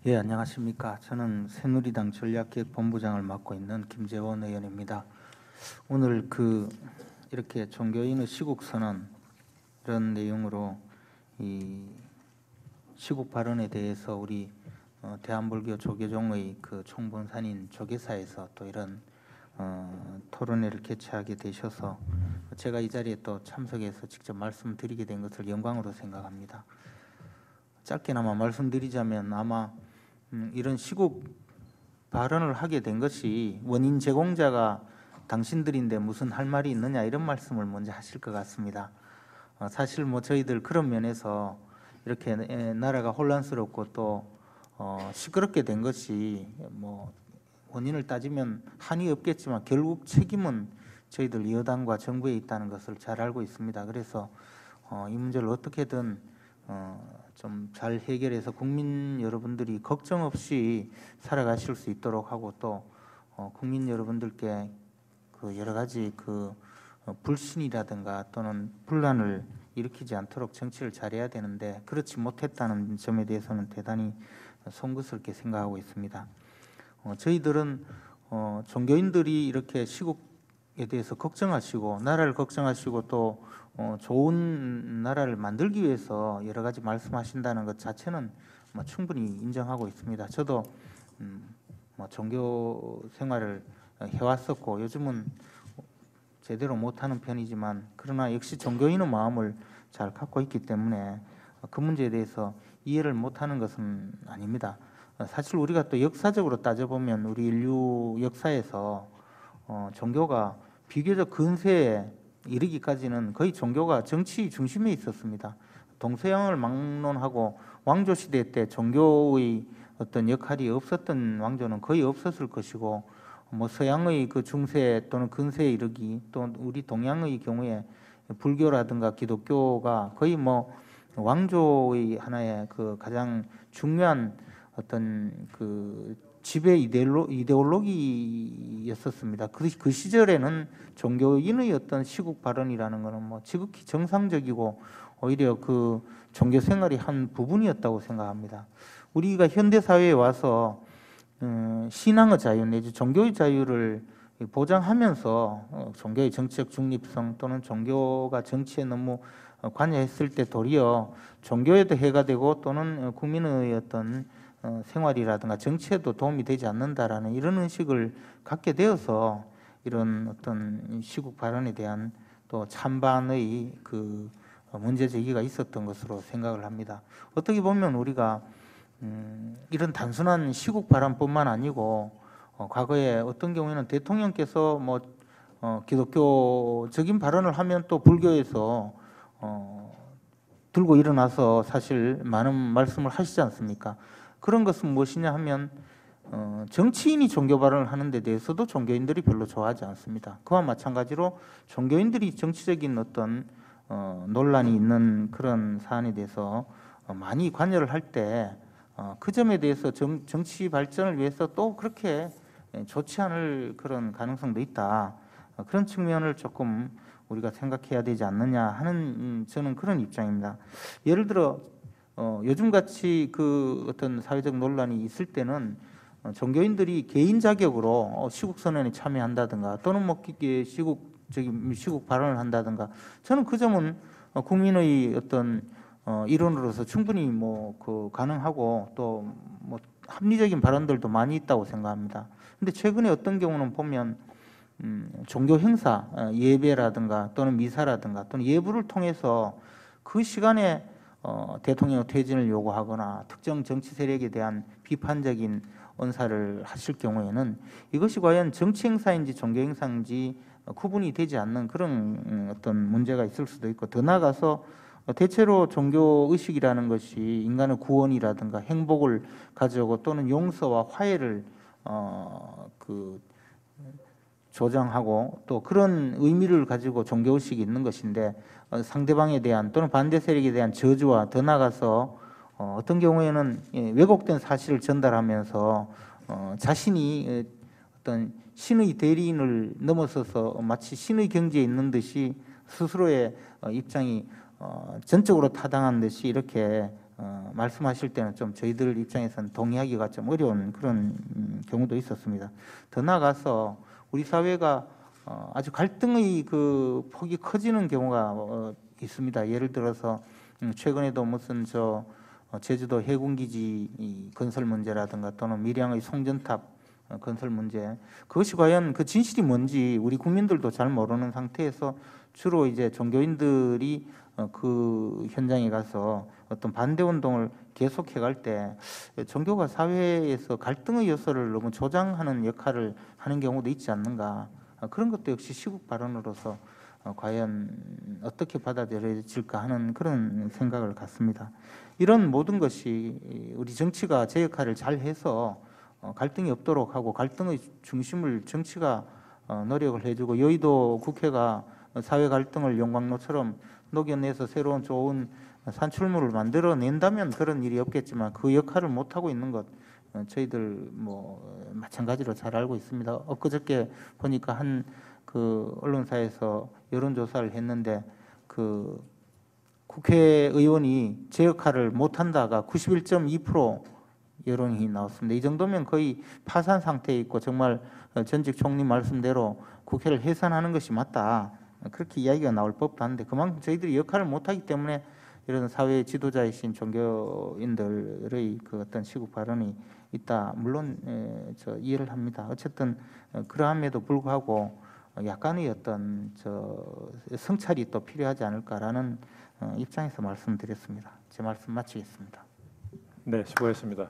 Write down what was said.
예, 안녕하십니까. 저는 새누리당 전략기획본부장을 맡고 있는 김재원 의원입니다. 오늘 이렇게 종교인의 시국선언 이런 내용으로 이 시국 발언에 대해서 우리 대한불교 조계종의 총본산인 조계사에서 또 이런 토론회를 개최하게 되셔서 제가 이 자리에 또 참석해서 직접 말씀드리게 된 것을 영광으로 생각합니다. 짧게나마 말씀드리자면 아마 이런 시국 발언을 하게 된 것이 원인 제공자가 당신들인데 무슨 할 말이 있느냐 이런 말씀을 먼저 하실 것 같습니다. 사실 저희들 그런 면에서 이렇게 나라가 혼란스럽고 또 시끄럽게 된 것이 원인을 따지면 한이 없겠지만 결국 책임은 저희들 여당과 정부에 있다는 것을 잘 알고 있습니다. 그래서 이 문제를 어떻게든 좀 잘 해결해서 국민 여러분들이 걱정 없이 살아가실 수 있도록 하고 또 국민 여러분들께 여러 가지 불신이라든가 또는 분란을 일으키지 않도록 정치를 잘해야 되는데 그렇지 못했다는 점에 대해서는 대단히 송구스럽게 생각하고 있습니다. 저희들은 종교인들이 이렇게 시국에 대해서 걱정하시고 나라를 걱정하시고 또 좋은 나라를 만들기 위해서 여러 가지 말씀하신다는 것 자체는 충분히 인정하고 있습니다. 저도 종교 생활을 해왔었고 요즘은 제대로 못하는 편이지만 그러나 역시 종교인의 마음을 잘 갖고 있기 때문에 그 문제에 대해서 이해를 못하는 것은 아닙니다. 사실 우리가 또 역사적으로 따져보면 우리 인류 역사에서 종교가 비교적 근세에 이르기까지는 거의 종교가 정치 중심에 있었습니다. 동서양을 막론하고 왕조 시대 때 종교의 어떤 역할이 없었던 왕조는 거의 없었을 것이고 서양의 중세 또는 근세에 이르기 또 우리 동양의 경우에 불교라든가 기독교가 거의 왕조의 하나의 가장 중요한 어떤 지배 이데올로기였었습니다. 그 시절에는 종교인의 어떤 시국 발언이라는 것은 지극히 정상적이고 오히려 종교 생활이 한 부분이었다고 생각합니다. 우리가 현대 사회에 와서 신앙의 자유 내지 종교의 자유를 보장하면서 종교의 정치적 중립성 또는 종교가 정치에 너무 관여했을 때 도리어 종교에도 해가 되고 또는 국민의 어떤 생활이라든가 정치에도 도움이 되지 않는다라는 이런 의식을 갖게 되어서 이런 어떤 시국 발언에 대한 또 찬반의 문제 제기가 있었던 것으로 생각을 합니다. 어떻게 보면 우리가 이런 단순한 시국 발언뿐만 아니고 과거에 어떤 경우에는 대통령께서 기독교적인 발언을 하면 또 불교에서 들고 일어나서 사실 많은 말씀을 하시지 않습니까? 그런 것은 무엇이냐 하면 정치인이 종교 발언을 하는 데 대해서도 종교인들이 별로 좋아하지 않습니다. 그와 마찬가지로 종교인들이 정치적인 어떤 논란이 있는 그런 사안에 대해서 많이 관여를 할 때 그 점에 대해서 정치 발전을 위해서 또 그렇게 좋지 않을 그런 가능성도 있다. 그런 측면을 조금 우리가 생각해야 되지 않느냐 하는 저는 그런 입장입니다. 예를 들어 요즘같이 어떤 사회적 논란이 있을 때는 종교인들이 개인 자격으로 시국 선언에 참여한다든가 또는 시국 발언을 한다든가 저는 그 점은 국민의 어떤 일원으로서 충분히 가능하고 또 합리적인 발언들도 많이 있다고 생각합니다. 근데 최근에 어떤 경우는 보면 종교 행사, 예배라든가 또는 미사라든가 또는 예불을 통해서 그 시간에 대통령 퇴진을 요구하거나 특정 정치 세력에 대한 비판적인 언사를 하실 경우에는 이것이 과연 정치 행사인지 종교 행사인지 구분이 되지 않는 그런 어떤 문제가 있을 수도 있고 더 나아가서 대체로 종교 의식이라는 것이 인간의 구원이라든가 행복을 가져오고 또는 용서와 화해를 조장하고 또 그런 의미를 가지고 종교의식이 있는 것인데 상대방에 대한 또는 반대 세력에 대한 저주와 더 나아가서 어떤 경우에는 왜곡된 사실을 전달하면서 자신이 어떤 신의 대리인을 넘어서서 마치 신의 경지에 있는 듯이 스스로의 입장이 전적으로 타당한 듯이 이렇게 말씀하실 때는 좀 저희들 입장에서는 동의하기가 좀 어려운 그런 경우도 있었습니다. 더 나아가서 우리 사회가 아주 갈등의 그 폭이 커지는 경우가 있습니다. 예를 들어서 최근에도 무슨 제주도 해군기지 건설 문제라든가 또는 밀양의 송전탑 건설 문제, 그것이 과연 그 진실이 뭔지 우리 국민들도 잘 모르는 상태에서 주로 이제 종교인들이 그 현장에 가서 어떤 반대 운동을 계속해 갈 때 종교가 사회에서 갈등의 요소를 너무 조장하는 역할을 하는 경우도 있지 않는가. 그런 것도 역시 시국 발언으로서 과연 어떻게 받아들여질까 하는 그런 생각을 갖습니다. 이런 모든 것이 우리 정치가 제 역할을 잘 해서 갈등이 없도록 하고 갈등의 중심을 정치가 노력을 해주고, 여의도 국회가 사회 갈등을 용광로처럼 녹여내서 새로운 좋은 산출물을 만들어낸다면 그런 일이 없겠지만 그 역할을 못하고 있는 것 저희들 뭐 마찬가지로 잘 알고 있습니다. 엊그저께 보니까 한 그 언론사에서 여론조사를 했는데 그 국회의원이 제 역할을 못한다가 91.2% 여론이 나왔습니다. 이 정도면 거의 파산 상태에 있고 정말 전직 총리 말씀대로 국회를 해산하는 것이 맞다, 그렇게 이야기가 나올 법도 한데, 그만큼 저희들이 역할을 못하기 때문에 이런 사회 지도자이신 종교인들의 그 어떤 시국 발언이 있다, 물론 저 이해를 합니다. 어쨌든 그러함에도 불구하고 약간의 어떤 성찰이 또 필요하지 않을까라는 입장에서 말씀드렸습니다. 제 말씀 마치겠습니다. 네, 수고했습니다.